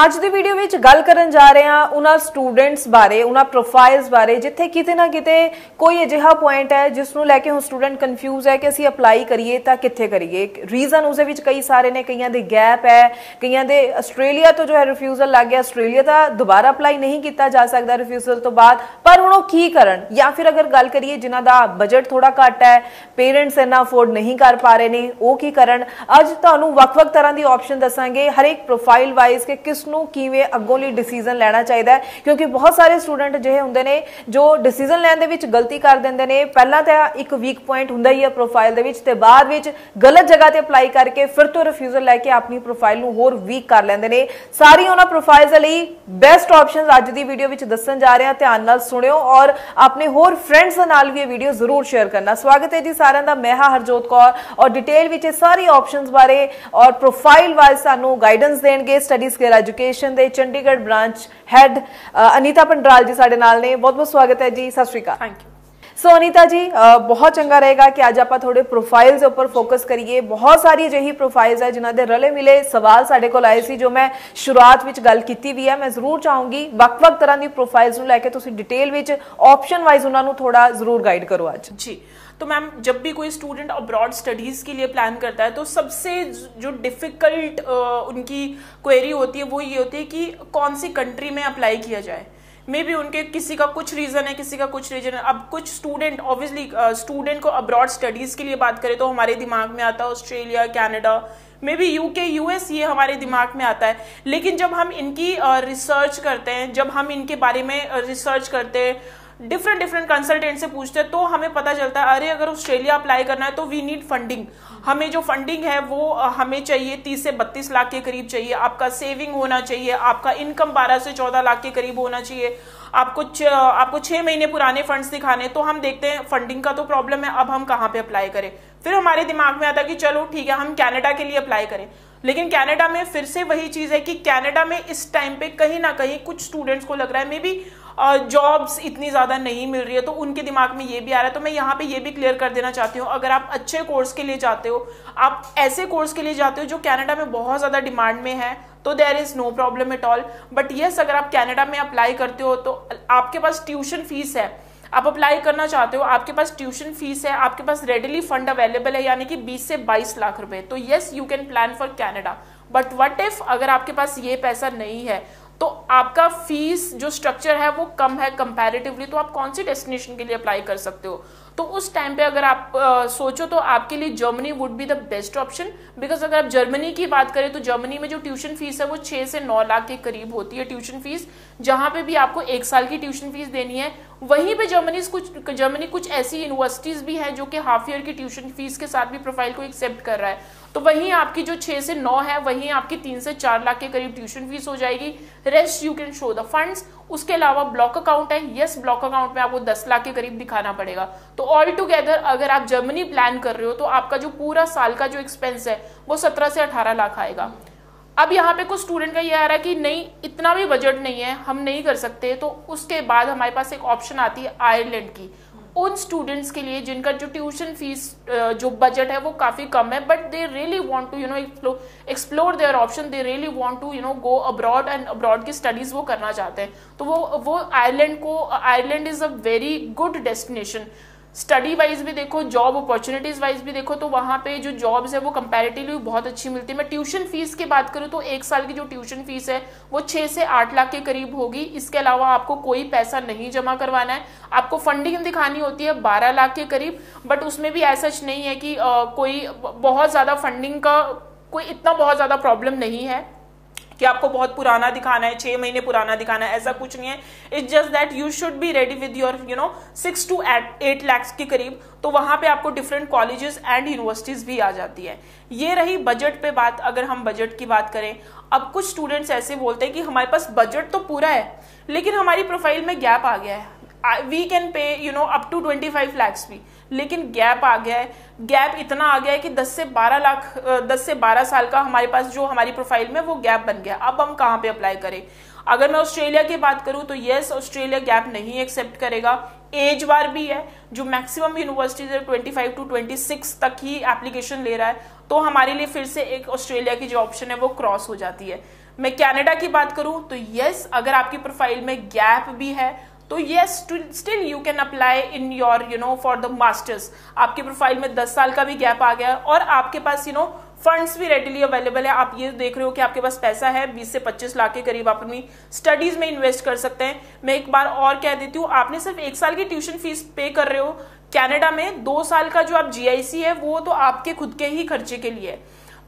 ਅੱਜ ਦੀ ਵੀਡੀਓ ਵਿੱਚ ਗੱਲ ਕਰਨ ਜਾ ਰਹੇ ਹਾਂ ਉਹਨਾਂ ਸਟੂਡੈਂਟਸ ਬਾਰੇ, ਉਹਨਾਂ ਪ੍ਰੋਫਾਈਲਸ ਬਾਰੇ ਜਿੱਥੇ ਕਿਤੇ ਨਾ ਕਿਤੇ ਕੋਈ ਅਜਿਹਾ ਪੁਆਇੰਟ ਹੈ ਜਿਸ ਨੂੰ ਲੈ ਕੇ ਹੁਣ ਸਟੂਡੈਂਟ ਕਨਫਿਊਜ਼ ਹੈ ਕਿ ਅਸੀਂ ਅਪਲਾਈ ਕਰੀਏ ਤਾਂ ਕਿੱਥੇ ਕਰੀਏ। ਰੀਜ਼ਨ ਉਸਦੇ ਵਿੱਚ ਕਈ ਸਾਰੇ ਨੇ, ਕਈਆਂ ਦੇ ਗੈਪ ਹੈ, ਕਈਆਂ ਦੇ ਆਸਟ੍ਰੇਲੀਆ ਤੋਂ ਜੋ ਹੈ ਰਿਫਿਊਜ਼ਲ ਲੱਗ ਗਿਆ, ਆਸਟ੍ਰੇਲੀਆ ਦਾ ਦੁਬਾਰਾ ਅਪਲਾਈ ਨਹੀਂ ਕੀਤਾ ਜਾ ਸਕਦਾ ਰਿਫਿਊਜ਼ਲ ਤੋਂ ਬਾਅਦ, ਪਰ ਹੁਣ ਉਹ ਕੀ ਕਰਨ। ਜਾਂ ਫਿਰ ਅਗਰ ਗੱਲ ਕਰੀਏ ਜਿਨ੍ਹਾਂ ਦਾ ਬਜਟ ਥੋੜਾ ਘੱਟ ਹੈ, ਪੇਰੈਂਟਸ ਇੰਨਾ ਅਫੋਰਡ ਨਹੀਂ ਕਰ ਪਾ ਰਹੇ ਨੇ, ਉਹ ਕੀ ਕਰਨ। ਅੱਜ ਤੁਹਾਨੂੰ ਵੱਖ-ਵੱਖ ਤਰ੍ਹਾਂ ਦੀ ਆਪਸ਼ਨ ਦੱਸਾਂਗੇ ਹਰੇਕ ਪ੍ਰੋਫਾਈਲ ਵਾਈਜ਼ ਕਿ ਕਿਸ ਨੂੰ ਕਿਵੇਂ ਅੱਗੋਂ ਲਈ ਡਿਸੀਜਨ ਲੈਣਾ ਚਾਹੀਦਾ ਹੈ, ਕਿਉਂਕਿ ਬਹੁਤ ਸਾਰੇ ਸਟੂਡੈਂਟ ਅਜਿਹੇ ਹੁੰਦੇ ਨੇ ਜੋ ਡਿਸੀਜਨ ਲੈਣ ਦੇ ਵਿੱਚ ਗਲਤੀ ਕਰ ਦਿੰਦੇ ਨੇ। ਪਹਿਲਾਂ ਤਾਂ ਇੱਕ ਵੀਕ ਪੁਆਇੰਟ ਹੁੰਦਾ ਹੀ ਹੈ ਪ੍ਰੋਫਾਈਲ ਦੇ ਵਿੱਚ, ਤੇ ਬਾਅਦ ਵਿੱਚ ਗਲਤ ਜਗ੍ਹਾ ਤੇ ਅਪਲਾਈ ਕਰਕੇ ਫਿਰ ਤੋਂ ਰਿਫਿਊਜ਼ਲ ਲੈ ਕੇ ਆਪਣੀ ਪ੍ਰੋਫਾਈਲ ਨੂੰ ਹੋਰ ਵੀਕ ਕਰ ਲੈਂਦੇ ਨੇ। ਸਾਰੀ ਉਹਨਾਂ ਪ੍ਰੋਫਾਈਲਸ ਦੇ ਲਈ ਬੈਸਟ ਆਪਸ਼ਨਸ ਅੱਜ ਦੀ ਵੀਡੀਓ ਵਿੱਚ ਦੱਸਣ ਜਾ ਰਹੇ ਹਾਂ, ਧਿਆਨ ਨਾਲ ਸੁਣਿਓ ਔਰ ਆਪਣੇ ਹੋਰ ਫਰੈਂਡਸ ਦੇ ਨਾਲ ਵੀ ਇਹ ਵੀਡੀਓ ਜ਼ਰੂਰ ਸ਼ੇਅਰ ਕਰਨਾ। ਸਵਾਗਤ ਹੈ ਜੀ ਸਾਰਿਆਂ ਦਾ, ਮੈਂ ਹਾਂ ਹਰਜੋਤ ਕੌਰ ਔਰ ਡਿਟੇਲ ਵਿੱਚ ਇਹ ਸਾਰੀ ਆਪਸ਼ਨਸ ਬਾਰੇ ਔਰ ਪ੍ਰੋਫਾਈਲ ਵਾਈਜ਼ ਸਾਨੂੰ ਗਾਈਡੈਂਸ ਦੇਣਗੇ ਸਟੱਡੀ ਸਕੇਲ ਐਜੂਕੇਸ਼ਨ ਦੇ ਚੰਡੀਗੜ੍ਹ ब्रांच हेड अनीता पंडराल जी साडे नाल ने। बहुत बहुत स्वागत है जी, सत श्री अकाल। Thank you. So Anita ji, बहुत चंगा रहेगा कि अज आप थोड़े प्रोफाइल्स के उपर फोकस करिए। बहुत सारी अजिही प्रोफाइल्स है जिन्हों के रले मिले सवाल साडे कोल आए सी, जो मैं शुरुआत विच गल कीती भी है। मैं जरूर चाहूंगी वक्-वक् तरह की प्रोफाइल्स नूं लैके तुसीं डिटेल विच ऑप्शन वाइज उन्हां नूं थोड़ा जरूर गाइड करो आज जी। तो मैम, जब भी कोई स्टूडेंट अब्रॉड स्टडीज़ के लिए प्लान करता है तो सबसे जो डिफ़िकल्ट उनकी क्वेरी होती है वो ये होती है कि कौन सी कंट्री में अप्लाई किया जाए। मे बी उनके किसी का कुछ रीज़न है, किसी का कुछ रीज़न है। अब कुछ स्टूडेंट ऑब्वियसली स्टूडेंट को अब्रॉड स्टडीज़ के लिए बात करें तो हमारे दिमाग में आता है Australia, Canada, may be UK, US, ये हमारे दिमाग में आता है। लेकिन जब हम इनकी रिसर्च करते हैं, जब हम इनके बारे में रिसर्च करते हैं, डिफरेंट कंसल्टेंट से पूछते हैं, तो हमें पता चलता है अरे अगर ऑस्ट्रेलिया अप्लाई करना है तो वी नीड फंडिंग। हमें जो फंडिंग है वो हमें चाहिए 30 से 32 लाख के करीब चाहिए। आपका सेविंग होना चाहिए, आपका इनकम 12 से 14 लाख के करीब होना चाहिए, आपको 6 महीने पुराने फंड्स दिखाने। तो हम देखते हैं फंडिंग का तो प्रॉब्लम है, अब हम कहाँ पे अप्लाई करें। फिर हमारे दिमाग में आता है कि चलो ठीक है, हम कनाडा के लिए अप्लाई करें। लेकिन कनाडा में फिर से वही चीज है कि कनाडा में इस टाइम पे कहीं ना कहीं कुछ स्टूडेंट्स को लग रहा है मे बी जॉब्स इतनी ज्यादा नहीं मिल रही है, तो उनके दिमाग में ये भी आ रहा है। तो मैं यहाँ पे ये भी क्लियर कर देना चाहती हूँ, अगर आप अच्छे कोर्स के लिए जाते हो, आप ऐसे कोर्स के लिए जाते हो जो कनाडा में बहुत ज्यादा डिमांड में है, तो there is no problem at all. But yes, अगर आप कनाडा में अप्लाई करते हो तो आपके पास ट्यूशन फीस है, आप अप्लाई करना चाहते हो, आपके पास ट्यूशन फीस है, आपके पास रेडिली फंड अवेलेबल है, यानी कि 20 से 22 लाख रुपए, तो yes you can plan for Canada. But what if अगर आपके पास ये पैसा नहीं है, तो आपका फीस जो स्ट्रक्चर है वो कम है कंपैरेटिवली, तो आप कौन सी डेस्टिनेशन के लिए अप्लाई कर सकते हो। तो उस टाइम पे अगर आप सोचो तो आपके लिए Germany would be the best option. Because अगर आप जर्मनी की बात करें तो जर्मनी में जो ट्यूशन फीस है वो 6 से 9 लाख के करीब होती है ट्यूशन फीस, जहां पे भी आपको 1 साल की ट्यूशन फीस देनी है। वहीं पे जर्मनी कुछ ऐसी यूनिवर्सिटीज भी है जो कि हाफ ईयर की ट्यूशन फीस के साथ भी प्रोफाइल को एक्सेप्ट कर रहा है। तो वहीं आपकी जो 6 से 9 है, वहीं आपकी 3 से 4 लाख के करीब ट्यूशन फीस हो जाएगी। Rest you can show the funds. उसके अलावा ब्लॉक अकाउंट है, यस ब्लॉक अकाउंट में आपको 10 लाख के करीब दिखाना पड़ेगा। तो ऑल टुगेदर अगर आप जर्मनी प्लान कर रहे हो तो आपका जो पूरा साल का जो एक्सपेंस है वो 17 से 18 लाख आएगा। अब यहाँ पे कुछ स्टूडेंट का ये आ रहा है कि नहीं, इतना भी बजट नहीं है, हम नहीं कर सकते। तो उसके बाद हमारे पास एक ऑप्शन आती है आयरलैंड की, उन स्टूडेंट्स के लिए जिनका जो ट्यूशन फीस जो बजट है वो काफी कम है, but they really want to explore their option, they really want to go abroad and abroad की स्टडीज वो करना चाहते हैं। तो वो Ireland is a very good destination. Study wise भी देखो, जॉब अपॉर्चुनिटीज वाइज भी देखो, तो वहाँ पे जो जॉब्स है वो कंपैरेटिवली बहुत अच्छी मिलती है। मैं ट्यूशन फीस की बात करूँ तो 1 साल की जो ट्यूशन फीस है वो 6 से 8 लाख के करीब होगी। इसके अलावा आपको कोई पैसा नहीं जमा करवाना है, आपको फंडिंग दिखानी होती है 12 लाख के करीब। बट उसमें भी ऐसा नहीं है कि कोई बहुत ज़्यादा फंडिंग का कोई इतना बहुत ज़्यादा प्रॉब्लम नहीं है कि आपको बहुत पुराना दिखाना है, 6 महीने पुराना दिखाना है, ऐसा कुछ नहीं है। It's just that you should be ready with your 6 to 8 lakh के करीब। तो वहां पे आपको डिफरेंट कॉलेजेस एंड यूनिवर्सिटीज भी आ जाती है। ये रही बजट पे बात। अगर हम बजट की बात करें, अब कुछ स्टूडेंट्स ऐसे बोलते हैं कि हमारे पास बजट तो पूरा है लेकिन हमारी प्रोफाइल में गैप आ गया है, we can pay up to 25 lakh भी, लेकिन गैप आ गया है। गैप इतना आ गया है कि 10 से 12 साल का हमारे पास जो हमारी प्रोफाइल में वो गैप बन गया। अब हम कहाँ पे अप्लाई करें। अगर मैं ऑस्ट्रेलिया की बात करूं तो यस, ऑस्ट्रेलिया गैप नहीं एक्सेप्ट करेगा। एज बार भी है, जो मैक्सिमम यूनिवर्सिटीज 25 to 26 तक ही एप्लीकेशन ले रहा है, तो हमारे लिए फिर से एक ऑस्ट्रेलिया की जो ऑप्शन है वो क्रॉस हो जाती है। मैं कनाडा की बात करूं तो यस, अगर आपकी प्रोफाइल में गैप भी है तो yes still you can apply in your for the masters. आपकी प्रोफाइल में 10 साल का भी गैप आ गया और आपके पास फंड्स भी रेडिली अवेलेबल है। आप ये देख रहे हो कि आपके पास पैसा है, 20 से 25 लाख के करीब आप अपनी स्टडीज में इन्वेस्ट कर सकते हैं। मैं एक बार और कह देती हूँ, आपने सिर्फ 1 साल की ट्यूशन फीस पे कर रहे हो। कनाडा में 2 साल का जो आप GIC है वो तो आपके खुद के ही खर्चे के लिए है,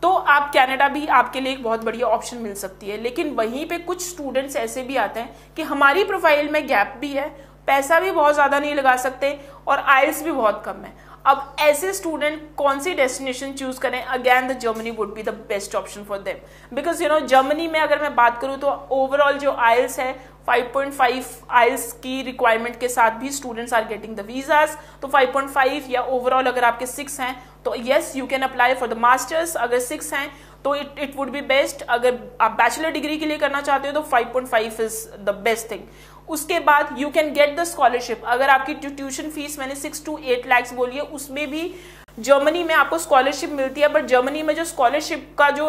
तो आप कनाडा भी आपके लिए एक बहुत बढ़िया ऑप्शन मिल सकती है। लेकिन वहीं पे कुछ स्टूडेंट्स ऐसे भी आते हैं कि हमारी प्रोफाइल में गैप भी है, पैसा भी बहुत ज्यादा नहीं लगा सकते और IELTS भी बहुत कम है। अब ऐसे स्टूडेंट कौन सी डेस्टिनेशन चूज करें? Again the Germany would be the best option for them, because Germany में अगर मैं बात करूं तो ओवरऑल जो IELTS है 5.5 IELTS की रिक्वायरमेंट के साथ भी students are getting the visas. तो 5.5 या ओवरऑल अगर आपके 6 हैं तो yes you can apply for the masters. अगर 6 हैं तो इट वुड बी बेस्ट। अगर आप बैचलर डिग्री के लिए करना चाहते हो तो 5.5 इज द बेस्ट थिंग। उसके बाद you can get the scholarship. अगर आपकी ट्यूशन फीस मैंने 6 to 8 lakhs बोली है, उसमें भी जर्मनी में आपको स्कॉलरशिप मिलती है। बट जर्मनी में जो स्कॉलरशिप का जो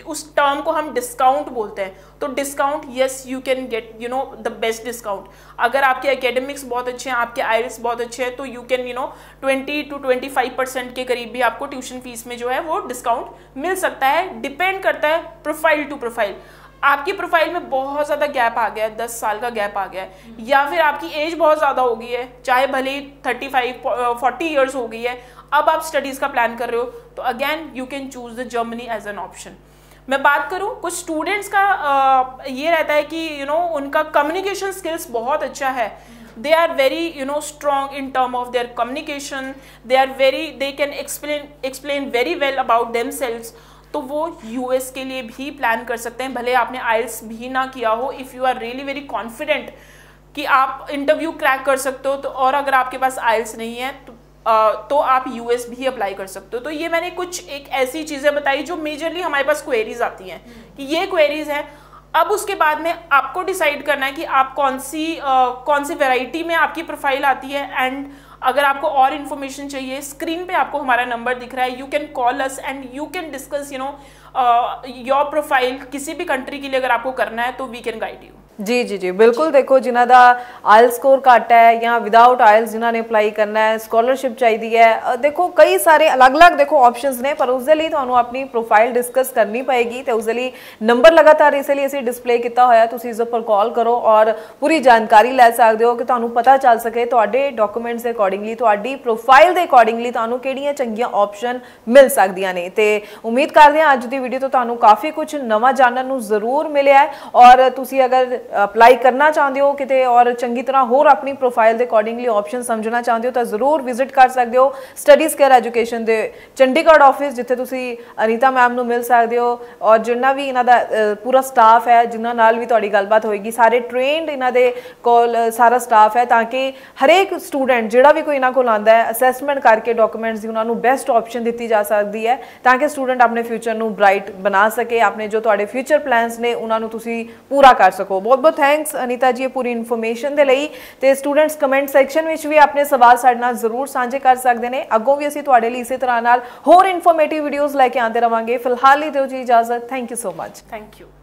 उस टर्म को हम डिस्काउंट बोलते हैं, तो discount yes you can get the best discount. अगर आपके एकेडमिक्स बहुत अच्छे हैं, आपके IELTS बहुत अच्छे हैं, तो यू कैन 20 to 25% के करीब भी आपको ट्यूशन फीस में जो है वो डिस्काउंट मिल सकता है। डिपेंड करता है प्रोफाइल टू प्रोफाइल। आपकी प्रोफाइल में बहुत ज्यादा गैप आ गया है, 10 साल का गैप आ गया है, या फिर आपकी एज बहुत ज्यादा हो गई है, चाहे भले 35-40 ईयर्स हो गई है, अब आप स्टडीज का प्लान कर रहे हो, तो again you can choose the Germany as an option. मैं बात करूं कुछ स्टूडेंट्स का ये रहता है कि उनका कम्युनिकेशन स्किल्स बहुत अच्छा है, they are very strong in term of their communication, they can explain very well about themselves, तो वो US के लिए भी प्लान कर सकते हैं, भले आपने IELTS भी ना किया हो। If you are really very confident कि आप इंटरव्यू क्रैक कर सकते हो, तो और अगर आपके पास IELTS नहीं है तो आप US भी अप्लाई कर सकते हो। तो ये मैंने कुछ एक ऐसी चीज़ें बताई जो मेजरली हमारे पास क्वेरीज आती हैं कि ये क्वेरीज हैं। अब उसके बाद में आपको डिसाइड करना है कि आप कौन सी वैरायटी में आपकी प्रोफाइल आती है। एंड अगर आपको और इन्फॉर्मेशन चाहिए, स्क्रीन पे आपको हमारा नंबर दिख रहा है, you can call us and you can discuss your profile. किसी भी कंट्री के लिए अगर आपको करना है तो वी कैन गाइड यू। जी जी जी बिल्कुल। देखो जिन्हों का IELTS स्कोर घट है या विदाउट IELTS जिन्होंने अप्लाई करना है, स्कॉलरशिप चाहिए है, देखो कई सारे अलग अलग देखो ऑप्शंस ने, पर उसके लिए ਤੁਹਾਨੂੰ अपनी प्रोफाइल डिस्कस करनी पएगी। तो उसके लिए नंबर लगातार इसलिए ਅਸੀਂ डिस्प्ले किया होया, तुसी इस पर कॉल करो और पूरी जानकारी ले सकते हो कि ਤੁਹਾਨੂੰ पता चल सके ਤੁਹਾਡੇ डॉक्यूमेंट्स के अकॉर्डिंगली, ਤੁਹਾਡੀ प्रोफाइल के अकॉर्डिंगली ਤੁਹਾਨੂੰ ਕਿਹੜੀਆਂ ਚੰਗੀਆਂ ऑप्शन मिल ਸਕਦੀਆਂ ਨੇ। ਤੇ उम्मीद करते हैं ਅੱਜ ਦੀ वीडियो तो ਤੁਹਾਨੂੰ काफ़ी कुछ नवा जानने ਨੂੰ ਜ਼ਰੂਰ मिलिਆ है। और ਤੁਸੀਂ अगर अप्लाई करना चाहते हो किते और चंगी तरह होर अपनी प्रोफाइल के अकॉर्डिंगली ऑप्शन समझना चाहते हो तो जरूर विजिट कर सकते हो स्टडीज़ केयर एजुकेशन के चंडीगढ़ ऑफिस, जिथे तुसी अनीता मैम नूं मिल सकते हो। और जिन्ना भी इन्हां दा पूरा स्टाफ है, जिन्हां नाल भी तुहाडी गलबात होएगी, सारे ट्रेंड इन्हां दे कोल सारा स्टाफ है, ताकि हरेक स्टूडेंट जिहड़ा भी कोई इन्हां कोल आंदा है असैसमेंट करके डॉक्यूमेंट्स दी उन्हां नूं बेस्ट ऑप्शन दी जा सकती है, ताकि स्टूडेंट अपने फ्यूचर नूं ब्राइट बना सके, अपने जो तुहाडे फ्यूचर प्लान्स ने उन्हां नूं तुसी पूरा कर सको। बहुत बहुत थैंक्स अनीता जी पूरी इन्फॉर्मेशन के लिए। तो स्टूडेंट्स कमेंट सैक्शन में भी अपने सवाल साडे नाल जरूर साझे कर सकते हैं। अगों भी असीं तुहाडे लई इसी तरह नाल होर इन्फॉर्मेटिव वीडियोज़ लैके आते रहांगे। फिलहाल ही दिओ जी इजाजत। Thank you so much. Thank you.